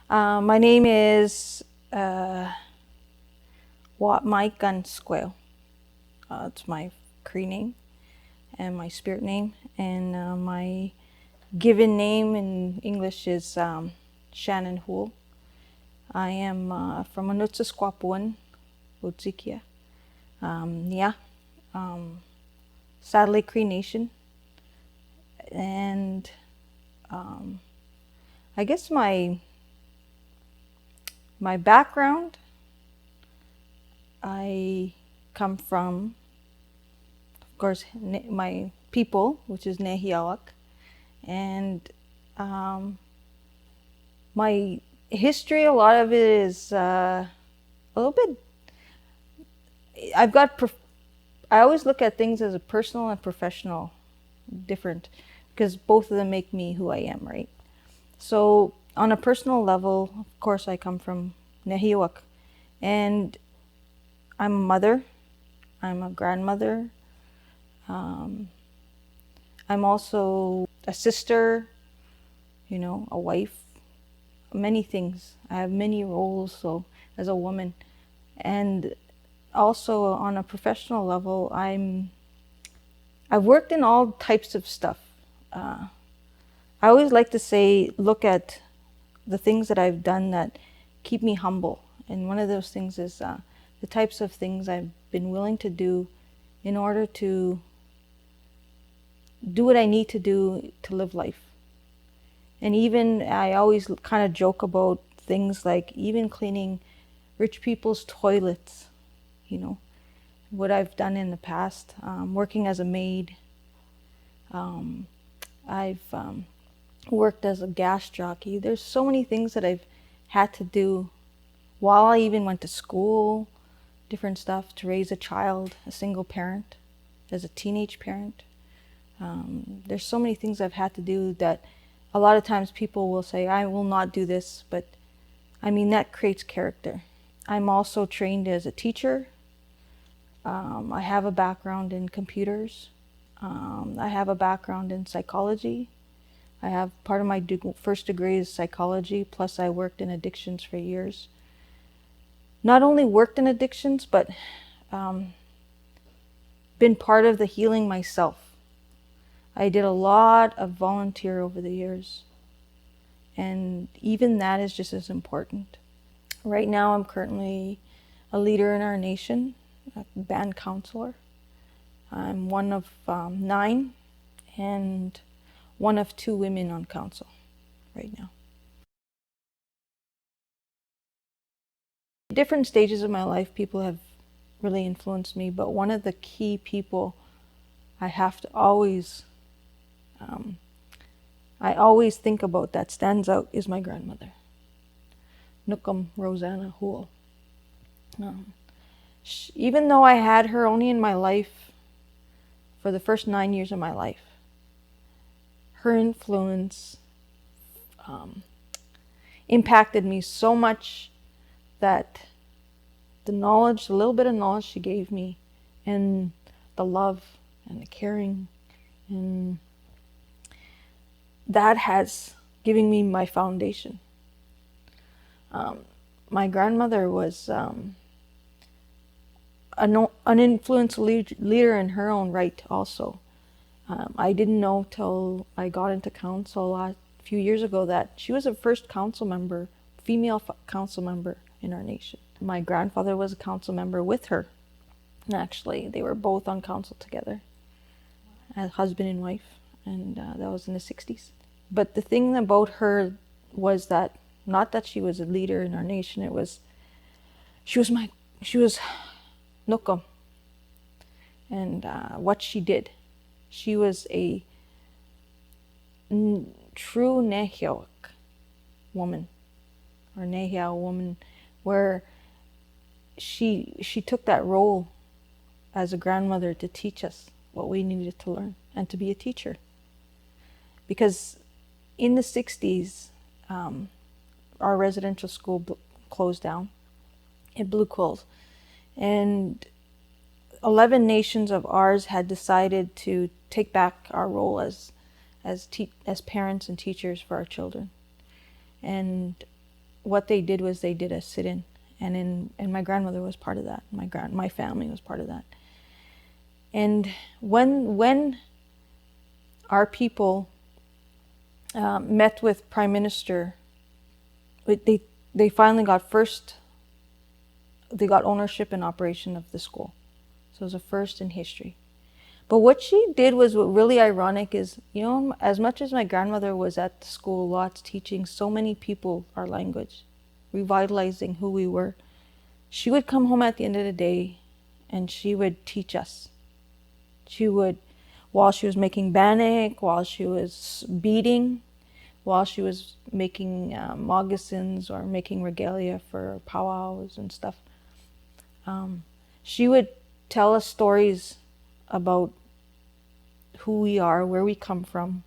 My name is Wat Mai Gun Squale. It's my Cree name and my spirit name, and my given name in English is Shannon Houle. I am from Anutsasquapuan, Utzikia. Yeah, sadly Cree Nation, and I guess my background, I come from, of course, my people, which is Nehiawak, and my history, a lot of it is a little bit, I've got, I always look at things as a personal and professional different, because both of them make me who I am, right? So on a personal level, of course, I come from Nehiawak, and I'm a mother, I'm a grandmother, I'm also a sister, a wife, many things. I have many roles, so as a woman. And also on a professional level, I've worked in all types of stuff. I always like to say, look at the things that I've done that keep me humble. And one of those things is the types of things I've been willing to do in order to do what I need to do to live life. And even I always kind of joke about things like even cleaning rich people's toilets, what I've done in the past, working as a maid. I've worked as a gas jockey. There's so many things that I've had to do while I even went to school, different stuff to raise a child, a single parent, as a teenage parent. There's so many things I've had to do that a lot of times people will say, I will not do this, but I mean, that creates character. I'm also trained as a teacher. I have a background in computers. I have a background in psychology. I have part of my first degree is psychology, plus I worked in addictions for years. Not only worked in addictions, but been part of the healing myself. I did a lot of volunteer over the years, and even that is just as important. Right now I'm currently a leader in our nation, a band counselor. I'm one of 9 and one of 2 women on council right now. Different stages of my life, people have really influenced me, but one of the key people I have to always, I always think about that stands out is my grandmother, Nukum Rosanna Houle. Even though I had her only in my life for the first 9 years of my life, her influence impacted me so much that the knowledge, the little bit of knowledge she gave me, and the love and the caring, and that has given me my foundation. My grandmother was an influence leader in her own right also. I didn't know till I got into council a few years ago that she was the first council member, female council member in our nation. My grandfather was a council member with her. Actually, they were both on council together as husband and wife, and that was in the 60s. But the thing about her was that, not that she was a leader in our nation, it was, she was Nukum. And what she did, she was a true Nehiawak woman, or Nehiaw woman, where she took that role as a grandmother to teach us what we needed to learn and to be a teacher. Because in the 60s, our residential school closed down at Blue Quills, and 11 nations of ours had decided to take back our role as parents and teachers for our children. And what they did was they did a sit-in, and my grandmother was part of that. My family was part of that. And when our people met with Prime Minister, they finally got they got ownership and operation of the school. So it was a first in history. But what she did was what really ironic is, as much as my grandmother was at the school lots teaching so many people our language, revitalizing who we were, she would come home at the end of the day and she would teach us. She would, while she was making bannock, while she was beading, while she was making moccasins or making regalia for powwows and stuff, she would tell us stories about who we are, where we come from,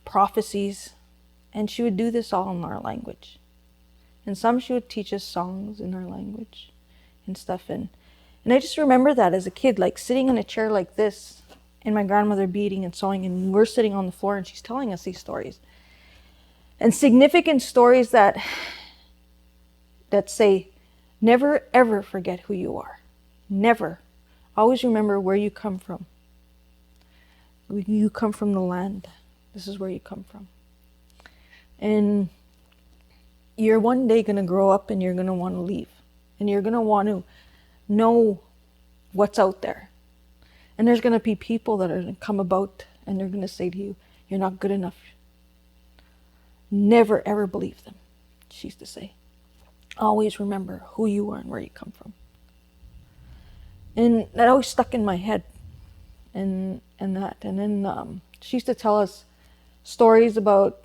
prophecies, and she would do this all in our language. And some she would teach us songs in our language and stuff. And I just remember that as a kid, like sitting in a chair like this, and my grandmother beading and sewing, and we're sitting on the floor and she's telling us these stories. And significant stories that say, never ever forget who you are. Never. Always remember where you come from. You come from the land. This is where you come from. And you're one day going to grow up and you're going to want to leave. And you're going to want to know what's out there. And there's going to be people that are going to come about and they're going to say to you, you're not good enough. Never ever believe them, she used to say. Always remember who you are and where you come from. And that always stuck in my head. And then she used to tell us stories about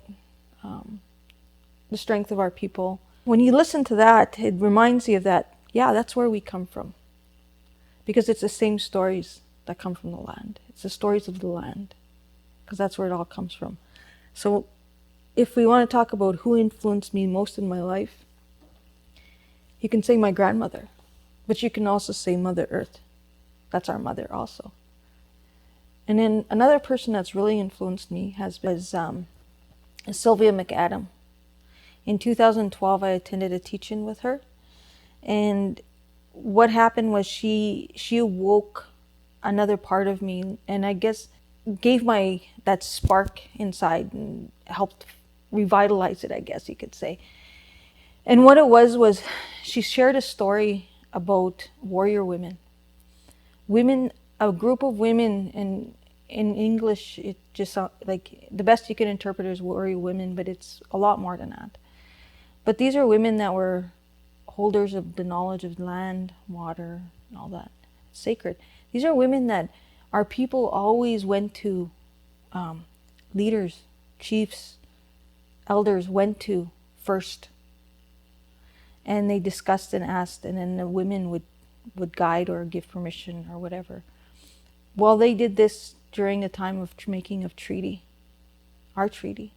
the strength of our people. When you listen to that, it reminds you of that. Yeah, that's where we come from. Because it's the same stories that come from the land. It's the stories of the land. Because that's where it all comes from. So if we want to talk about who influenced me most in my life, you can say my grandmother. But you can also say Mother Earth. That's our mother also. And then another person that's really influenced me was Sylvia McAdam. In 2012, I attended a teach-in with her. And what happened was she awoke another part of me, and I guess gave that spark inside and helped revitalize it, I guess you could say. And what it was she shared a story about warrior women. A group of women, and in English, it just like the best you can interpret it is warrior women, but it's a lot more than that. But these are women that were holders of the knowledge of land, water, and all that. Sacred. These are women that our people always went to, leaders, chiefs, elders went to first. And they discussed and asked, and then the women would guide or give permission or whatever. Well, they did this during the time of making of our treaty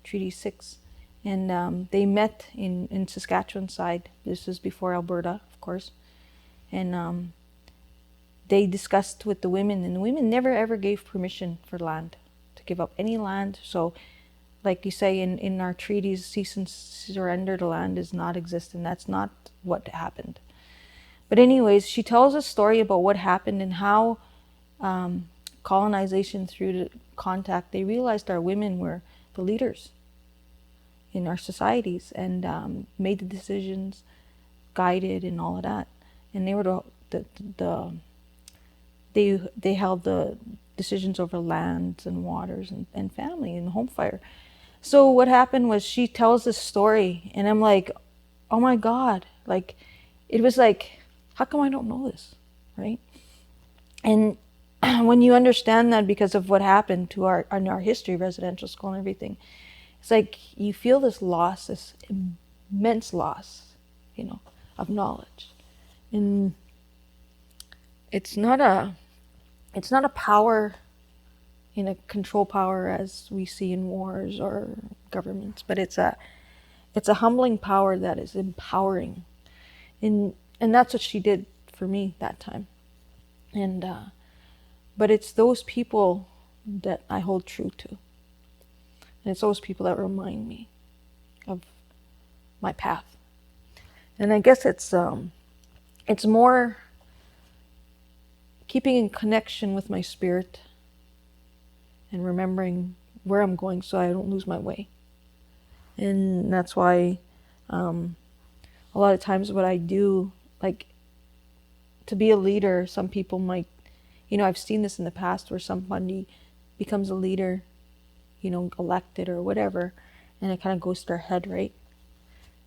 6. And they met in Saskatchewan side. This is before Alberta, of course. And they discussed with the women, and the women never ever gave permission for land, to give up any land. So, like you say in our treaties, cease and surrender to land does not exist, and that's not what happened. But anyways, she tells a story about what happened and how colonization through the contact, they realized our women were the leaders in our societies and made the decisions, guided and all of that. And they were they held the decisions over lands and waters and family and home fire. So what happened was she tells this story, and I'm like, oh my God, like, it was like, how come I don't know this, right? And when you understand that because of what happened to our history, residential school and everything, it's like you feel this loss, this immense loss, of knowledge. And it's not a power, a control power as we see in wars or governments, but it's a humbling power that is empowering. And that's what she did for me that time. And but it's those people that I hold true to. And it's those people that remind me of my path. And I guess it's more keeping in connection with my spirit and remembering where I'm going so I don't lose my way. And that's why a lot of times what I do, like to be a leader, some people might, I've seen this in the past where somebody becomes a leader, elected or whatever, and it kind of goes to their head, right?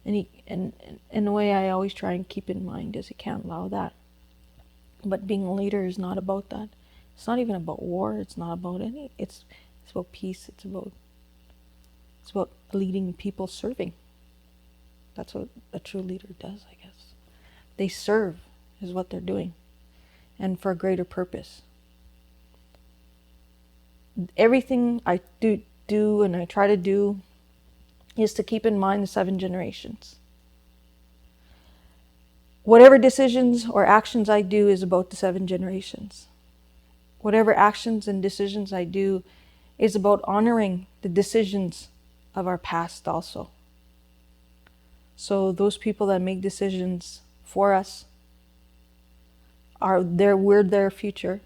And the way I always try and keep in mind is you can't allow that. But being a leader is not about that. It's not even about war. It's not about it's about peace. It's about leading people, serving. That's what a true leader does, I guess. They serve is what they're doing, and for a greater purpose. Everything I do and I try to do is to keep in mind the 7 generations. Whatever decisions or actions I do is about the 7 generations. Whatever actions and decisions I do is about honoring the decisions of our past also. So those people that make decisions for us we're their future.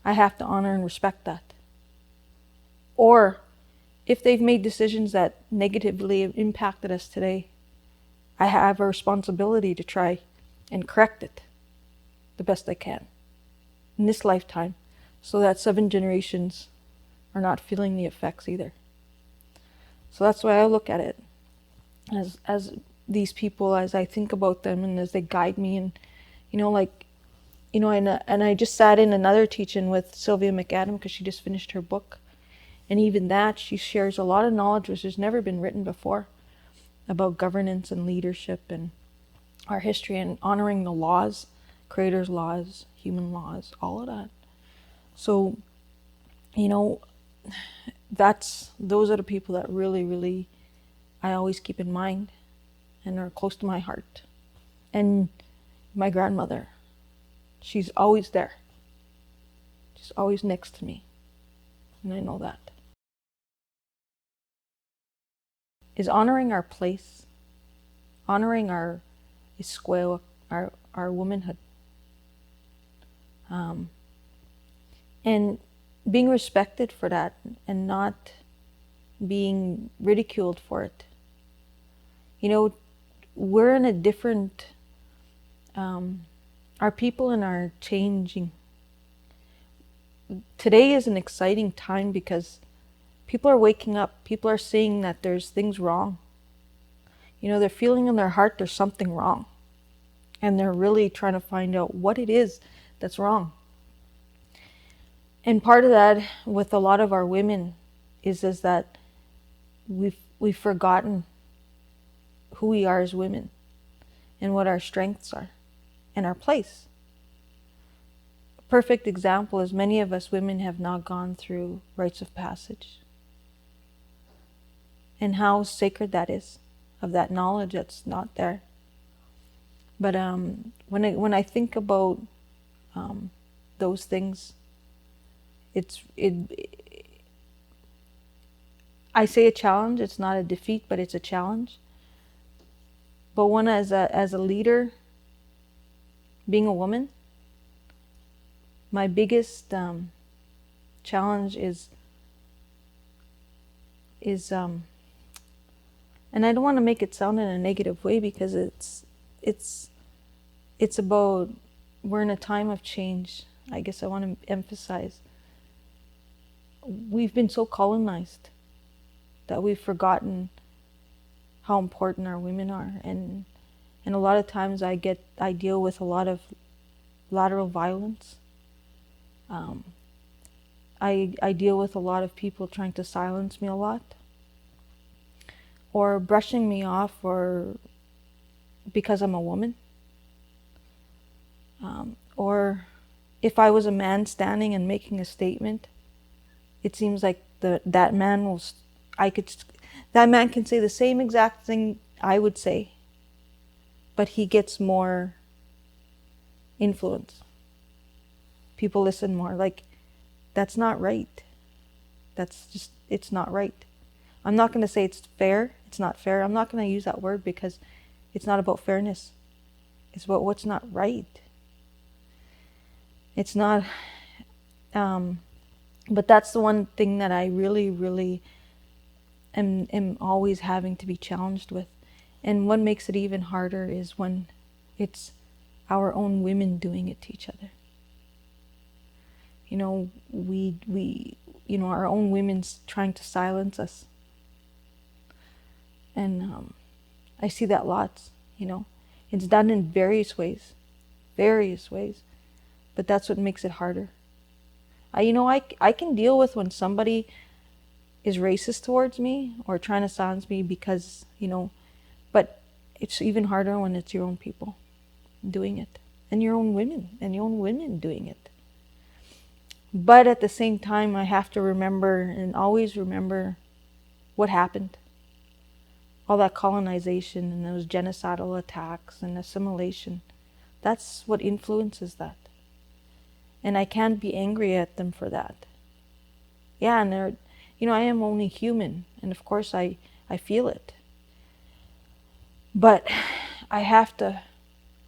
I have to honor and respect that. Or if they've made decisions that negatively impacted us today, I have a responsibility to try and correct it the best I can in this lifetime, so that 7 generations are not feeling the effects either. So that's why I look at it as these people, as I think about them and as they guide me, and and I just sat in another teaching with Sylvia McAdam because she just finished her book, and even that she shares a lot of knowledge which has never been written before about governance and leadership and our history and honoring the laws, creator's laws, human laws, all of that. So, those are the people that really, really I always keep in mind and are close to my heart. And my grandmother, she's always there. She's always next to me. And I know that. Is honoring our place, honoring our isqueo, our womanhood. And being respected for that and not being ridiculed for it. We're in a different, our people are changing. Today is an exciting time because people are waking up. People are seeing that there's things wrong. They're feeling in their heart there's something wrong. And they're really trying to find out what it is that's wrong. And part of that with a lot of our women is that we've forgotten who we are as women and what our strengths are and our place. A perfect example is many of us women have not gone through rites of passage. And how sacred that is, of that knowledge that's not there. But when I think about those things, I say a challenge. It's not a defeat, but it's a challenge. But one as a leader, being a woman, my biggest challenge is and I don't want to make it sound in a negative way because it's about, we're in a time of change. I guess I want to emphasize, we've been so colonized that we've forgotten how important our women are, and a lot of times I deal with a lot of lateral violence. I deal with a lot of people trying to silence me a lot, or brushing me off, or because I'm a woman, or if I was a man standing and making a statement, it seems like that man can say the same exact thing I would say, but he gets more influence. People listen more. Like, that's not right. It's not right. I'm not going to say it's fair. It's not fair. I'm not going to use that word because it's not about fairness. It's about what's not right. It's not, but that's the one thing that I really, really am always having to be challenged with. And what makes it even harder is when it's our own women doing it to each other. You know, our own women's trying to silence us. And I see that lots, It's done in various ways, but that's what makes it harder. I can deal with when somebody is racist towards me or trying to silence me because, but it's even harder when it's your own people doing it, and your own women doing it. But at the same time, I have to remember and always remember what happened. All that colonization and those genocidal attacks and assimilation. That's what influences that. And I can't be angry at them for that. Yeah, and I am only human, and of course I feel it. But I have to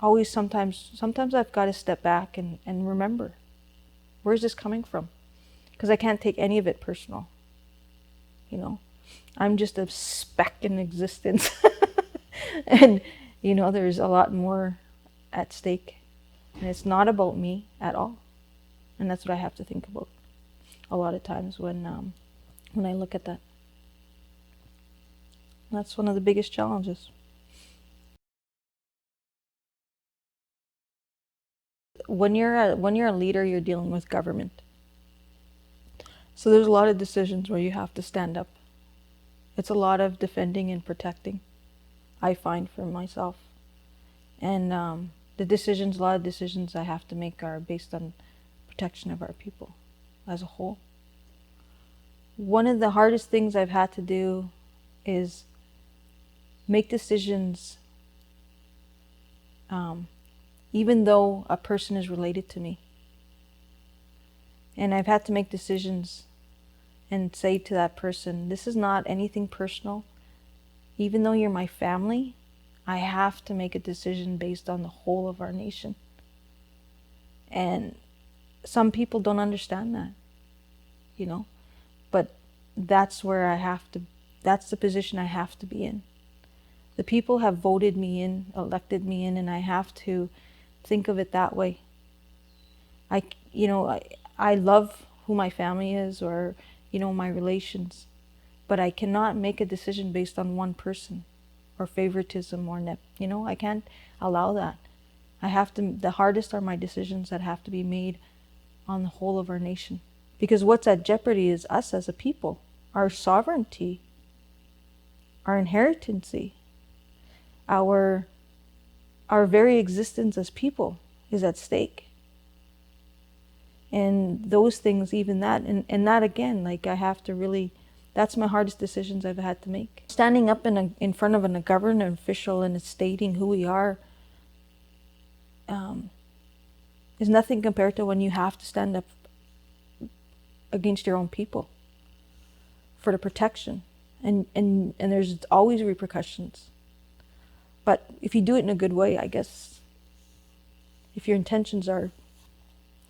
always sometimes I've got to step back and remember, where's this coming from? Because I can't take any of it personal. I'm just a speck in existence. And, there's a lot more at stake. And it's not about me at all. And that's what I have to think about a lot of times when I look at that. That's one of the biggest challenges. When you're a leader, you're dealing with government. So there's a lot of decisions where you have to stand up. It's a lot of defending and protecting, I find, for myself. And a lot of decisions I have to make are based on protection of our people as a whole. One of the hardest things I've had to do is make decisions even though a person is related to me. And I've had to make decisions and say to that person, this is not anything personal. Even though you're my family, I have to make a decision based on the whole of our nation. And some people don't understand that, but that's where that's the position I have to be in. The people have voted me in, elected me in, and I have to think of it that way. I love who my family is or, my relations, but I cannot make a decision based on one person or favoritism or I can't allow that. The hardest are my decisions that have to be made on the whole of our nation. Because what's at jeopardy is us as a people, our sovereignty, our inheritancy, our very existence as people is at stake. And those things, even that, and that again, I have to really, that's my hardest decisions I've had to make. Standing up in front of a government official and stating who we are is nothing compared to when you have to stand up against your own people for the protection. And there's always repercussions. But if you do it in a good way, I guess, if your intentions are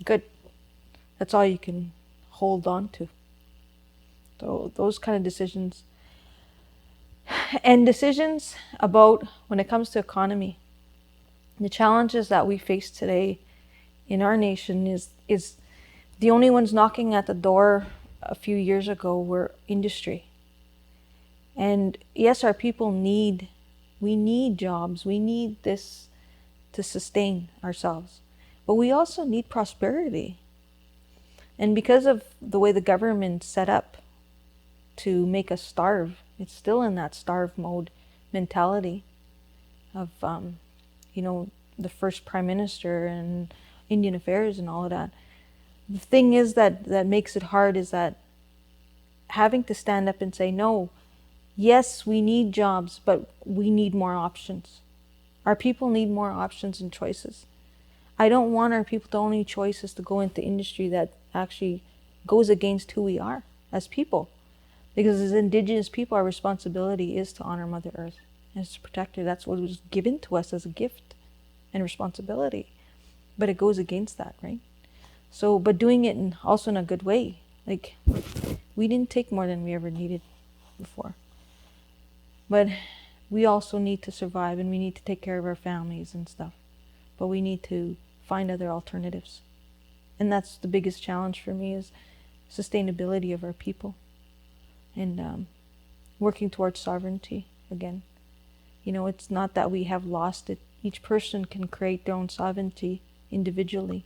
good, that's all you can hold on to. So those kind of decisions. And decisions about when it comes to economy. The challenges that we face today in our nation is the only ones knocking at the door a few years ago were industry. And yes, our people we need jobs. We need this to sustain ourselves. But we also need prosperity. And because of the way the government's set up to make us starve, it's still in that starve mode mentality of, the first prime minister and Indian affairs and all of that. The thing is that makes it hard is that having to stand up and say, no, yes, we need jobs, but we need more options. Our people need more options and choices. I don't want our people to only choices to go into industry that actually goes against who we are as people. Because as Indigenous people, our responsibility is to honor Mother Earth and to protect her. That's what was given to us as a gift and responsibility. But it goes against that, right? So, but doing it also in a good way. Like, we didn't take more than we ever needed before. But we also need to survive, and we need to take care of our families and stuff. But we need to find other alternatives. And that's the biggest challenge for me, is sustainability of our people. And working towards sovereignty again. You know, it's not that we have lost it. Each person can create their own sovereignty individually.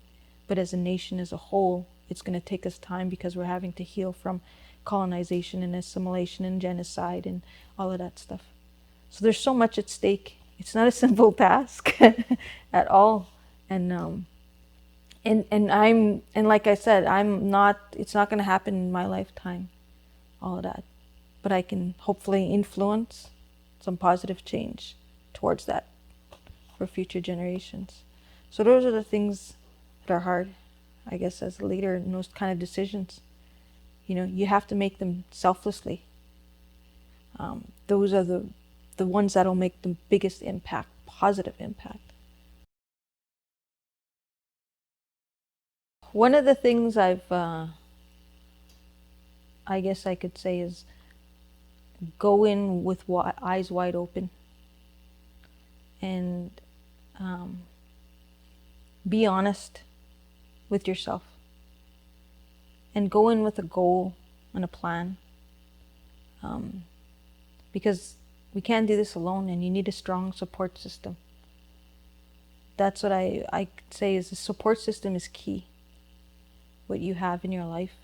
But as a nation as a whole, it's going to take us time, because we're having to heal from colonization and assimilation and genocide and all of that stuff. So there's so much at stake. It's not a simple task at all. And like I said, it's not going to happen in my lifetime, all of that. But I can hopefully influence some positive change towards that for future generations. So those are the things that are hard, I guess, as a leader in those kind of decisions. You know, you have to make them selflessly. Those are the ones that'll make the biggest impact, positive impact. One of the things I guess I could say, is go in with eyes wide open, and be honest with yourself, and go in with a goal and a plan, because we can't do this alone, and you need a strong support system. That's what I could say, is the support system is key, what you have in your life.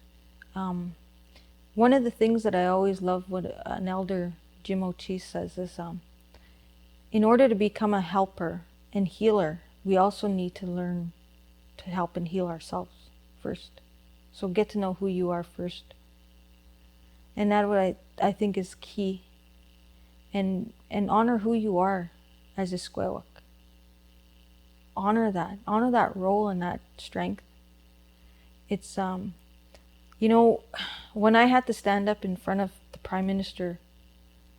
One of the things that I always love, what an elder, Jim O'Chee, says is, in order to become a helper and healer, we also need to learn to help and heal ourselves first. So get to know who you are first. And that's what I think is key. And honor who you are as a Squawak. Honor that role and that strength. It's, you know, when I had to stand up in front of the Prime Minister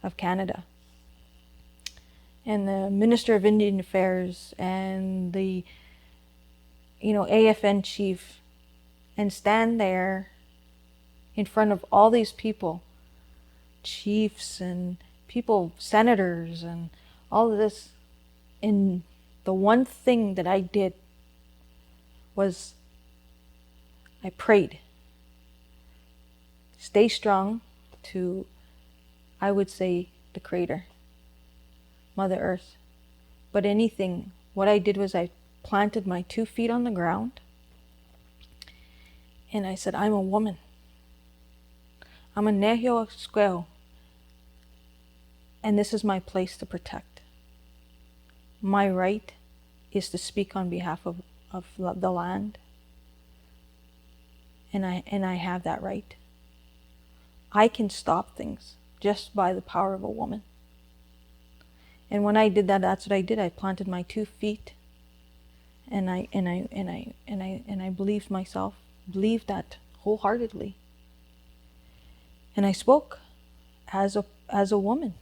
of Canada and the Minister of Indian Affairs and the, you know, AFN chief, and stand there in front of all these people, chiefs and people, senators and all of this, and the one thing that I did was I prayed. Stay strong to, I would say, the Creator, Mother Earth. But anything, what I did was I planted my 2 feet on the ground, and I said, I'm a woman. I'm a Nehio Squaw, and this is my place to protect. My right is to speak on behalf of the land, and I have that right. I can stop things just by the power of a woman. And when I did that, that's what I did. I planted my 2 feet, and I believed myself, believed that wholeheartedly. And I spoke as a woman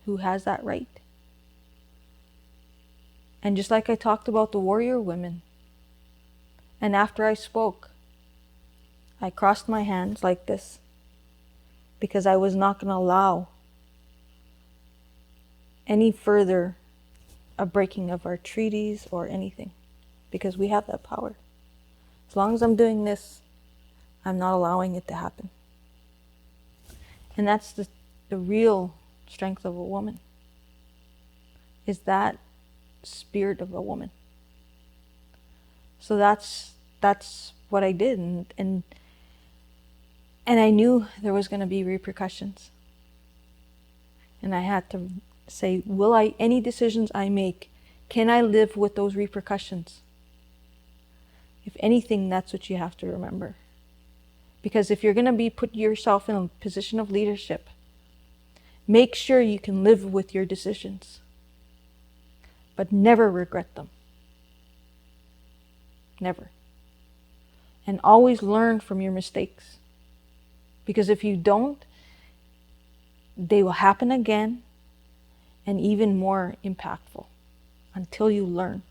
who has that right. And just like I talked about the warrior women, and after I spoke, I crossed my hands like this, because I was not going to allow any further a breaking of our treaties or anything, because we have that power. As long as I'm doing this, I'm not allowing it to happen. And that's the real strength of a woman, is that spirit of a woman. So that's what I did, and I knew there was going to be repercussions. And I had to say, any decisions I make, can I live with those repercussions? If anything, that's what you have to remember. Because if you're going to put yourself in a position of leadership, make sure you can live with your decisions, but never regret them. Never. And always learn from your mistakes. Because if you don't, they will happen again and even more impactful until you learn.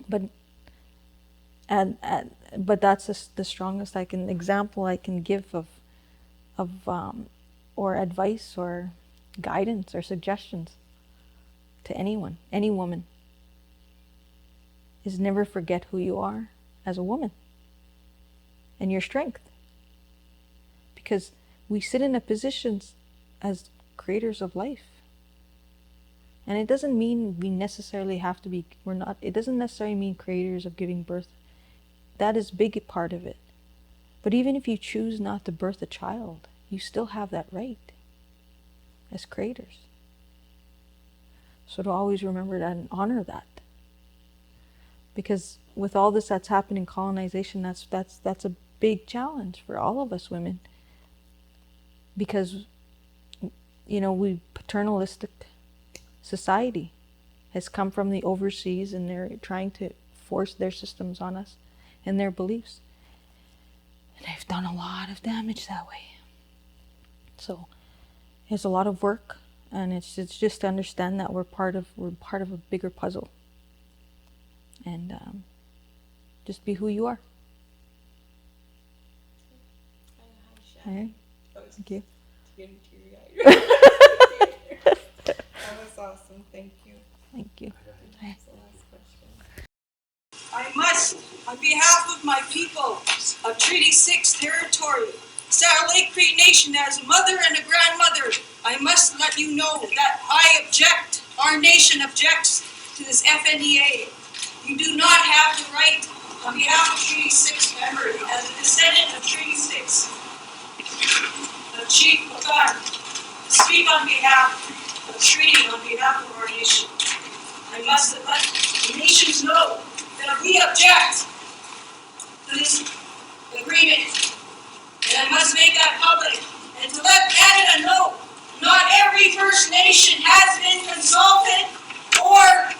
But but that's the strongest example I can give of or advice or guidance or suggestions to anyone, any woman, is never forget who you are as a woman and your strength. Because we sit in a position as creators of life. And it doesn't mean we necessarily have to be, it doesn't necessarily mean creators of giving birth. That is a big part of it. But even if you choose not to birth a child, you still have that right as creators. So to always remember that and honor that. Because with all this that's happened in colonization, that's a big challenge for all of us women. Because, we paternalistic society has come from the overseas, and they're trying to force their systems on us and their beliefs. And they've done a lot of damage that way. So it's a lot of work, and it's just to understand that we're part of a bigger puzzle. And just be who you are. Hi. Thank you. That was awesome. Thank you. Thank you. That's the last question. I must, on behalf of my people of Treaty 6 territory, Sarah Lake Cree Nation, as a mother and a grandmother, I must let you know that I object, our nation objects to this FNEA. You do not have the right, on behalf of Treaty 6 members, as a descendant of Treaty 6, the Chief of God, to speak on behalf of treaty, on behalf of our nation. I must let the nations know that we object to this agreement, and I must make that public. And to let Canada know, not every First Nation has been consulted or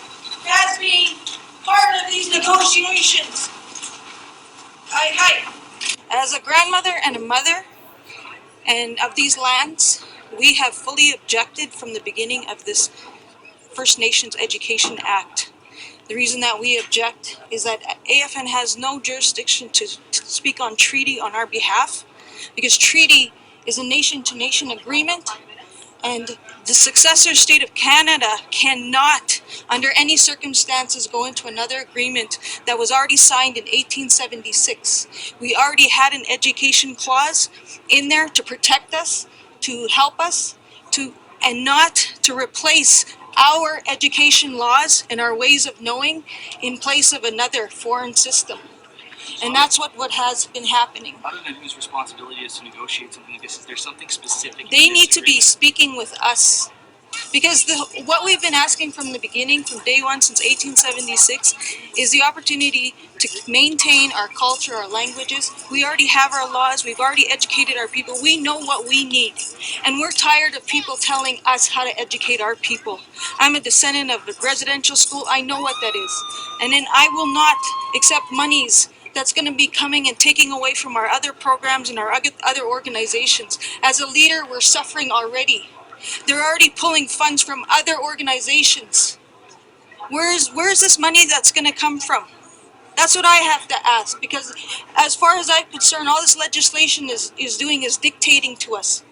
has been part of these negotiations. As a grandmother and a mother and of these lands, we have fully objected from the beginning of this First Nations Education Act. The reason that we object is that AFN has no jurisdiction to speak on treaty on our behalf, because treaty is a nation-to-nation agreement, and the successor state of Canada cannot, under any circumstances, go into another agreement that was already signed in 1876. We already had an education clause in there to protect us, to help us, and not to replace our education laws and our ways of knowing in place of another foreign system. And that's what has been happening. Other than whose responsibility is to negotiate something like this, is there something specific? They need to be speaking with us. Because what we've been asking from the beginning, from day one, since 1876, is the opportunity to maintain our culture, our languages. We already have our laws. We've already educated our people. We know what we need. And we're tired of people telling us how to educate our people. I'm a descendant of a residential school. I know what that is. And then I will not accept monies that's going to be coming and taking away from our other programs and our other organizations. As a leader, we're suffering already. They're already pulling funds from other organizations. Where's this money that's going to come from? That's what I have to ask, because as far as I'm concerned, all this legislation is doing is dictating to us.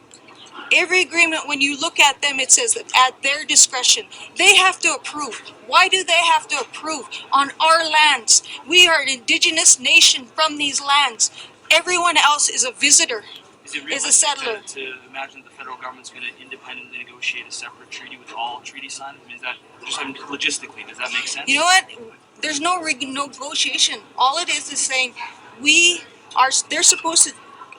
Every agreement, when you look at them, it says that at their discretion, they have to approve. Why do they have to approve on our lands? We are an indigenous nation from these lands. Everyone else is a visitor. Is a settler. To imagine that the federal government's going to independently negotiate a separate treaty with all treaty signed? I mean, is that just logistically? Does that make sense? You know what? There's no negotiation. All it is saying they're supposed to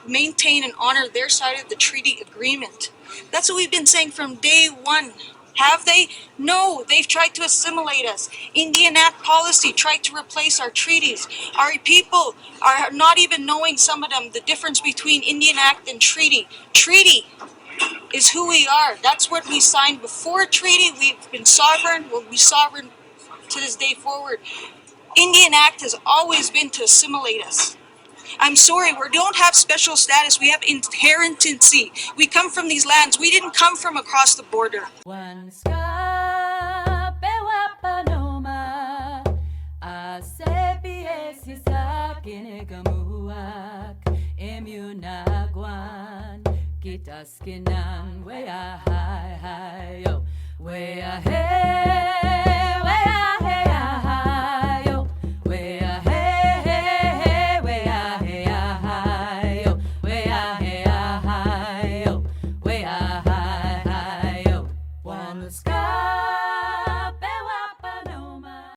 maintain and honor their side of the treaty agreement. That's what we've been saying from day one. Have they? No, they've tried to assimilate us. Indian Act policy tried to replace our treaties. Our people are not even knowing, some of them, the difference between Indian Act and treaty. Treaty is who we are. That's what we signed before treaty. We've been sovereign. We'll be sovereign to this day forward. Indian Act has always been to assimilate us. I'm sorry, we don't have special status. We have inherentancy. We come from these lands. We didn't come from across the border. Kita skinang way a high, yo, way a hey.